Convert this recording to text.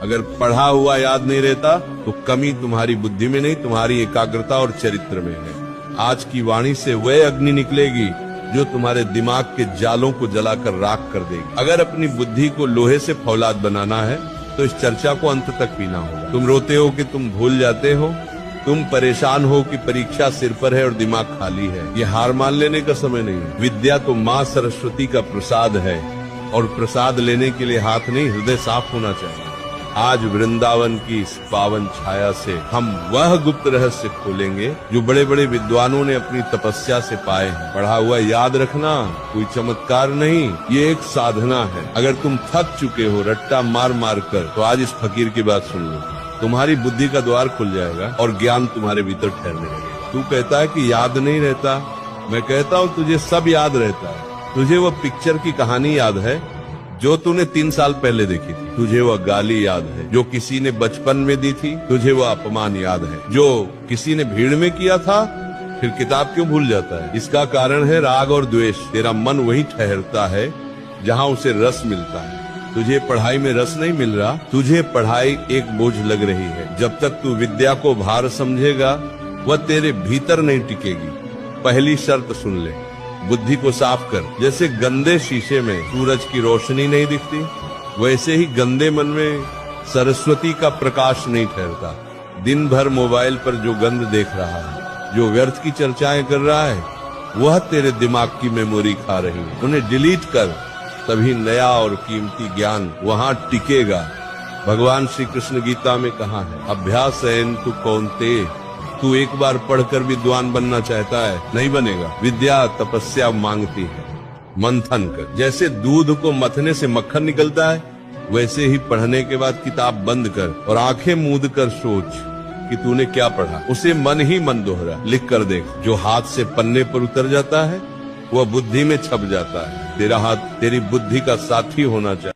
अगर पढ़ा हुआ याद नहीं रहता तो कमी तुम्हारी बुद्धि में नहीं, तुम्हारी एकाग्रता और चरित्र में है। आज की वाणी से वह अग्नि निकलेगी जो तुम्हारे दिमाग के जालों को जलाकर राख कर देगी। अगर अपनी बुद्धि को लोहे से फौलाद बनाना है तो इस चर्चा को अंत तक पीना होगा। तुम रोते हो कि तुम भूल जाते हो, तुम परेशान हो कि परीक्षा सिर पर है और दिमाग खाली है। ये हार मान लेने का समय नहीं है। विद्या तो माँ सरस्वती का प्रसाद है और प्रसाद लेने के लिए हाथ नहीं, हृदय साफ होना चाहिए। आज वृंदावन की इस पावन छाया से हम वह गुप्त रहस्य खोलेंगे जो बड़े बड़े विद्वानों ने अपनी तपस्या से पाए हैं। पढ़ा हुआ याद रखना कोई चमत्कार नहीं, ये एक साधना है। अगर तुम थक चुके हो रट्टा मार मार कर, तो आज इस फकीर की बात सुन लो। तुम्हारी बुद्धि का द्वार खुल जाएगा और ज्ञान तुम्हारे भीतर ठहरने लगेगा। तू कहता है कि याद नहीं रहता, मैं कहता हूँ तुझे सब याद रहता है। तुझे वो पिक्चर की कहानी याद है जो तूने 3 साल पहले देखी थी। तुझे वह गाली याद है जो किसी ने बचपन में दी थी। तुझे वह अपमान याद है जो किसी ने भीड़ में किया था। फिर किताब क्यों भूल जाता है? इसका कारण है राग और द्वेष। तेरा मन वहीं ठहरता है जहाँ उसे रस मिलता है। तुझे पढ़ाई में रस नहीं मिल रहा, तुझे पढ़ाई एक बोझ लग रही है। जब तक तू विद्या को भार समझेगा वह तेरे भीतर नहीं टिकेगी। पहली शर्त सुन ले, बुद्धि को साफ कर। जैसे गंदे शीशे में सूरज की रोशनी नहीं दिखती, वैसे ही गंदे मन में सरस्वती का प्रकाश नहीं ठहरता। दिन भर मोबाइल पर जो गंद देख रहा है, जो व्यर्थ की चर्चाएं कर रहा है, वह तेरे दिमाग की मेमोरी खा रही है। उन्हें डिलीट कर, तभी नया और कीमती ज्ञान वहाँ टिकेगा। भगवान श्री कृष्ण गीता में कहा है, अभ्यासेन तु कौन्तेय, तू एक बार पढ़कर विद्वान बनना चाहता है, नहीं बनेगा। विद्या तपस्या मांगती है, मंथन कर। जैसे दूध को मथने से मक्खन निकलता है, वैसे ही पढ़ने के बाद किताब बंद कर और आंखें मूंद कर सोच कि तूने क्या पढ़ा। उसे मन ही मन दोहरा, लिख कर देख। जो हाथ से पन्ने पर उतर जाता है वह बुद्धि में छप जाता है। तेरा हाथ तेरी बुद्धि का साथी होना चाहिए।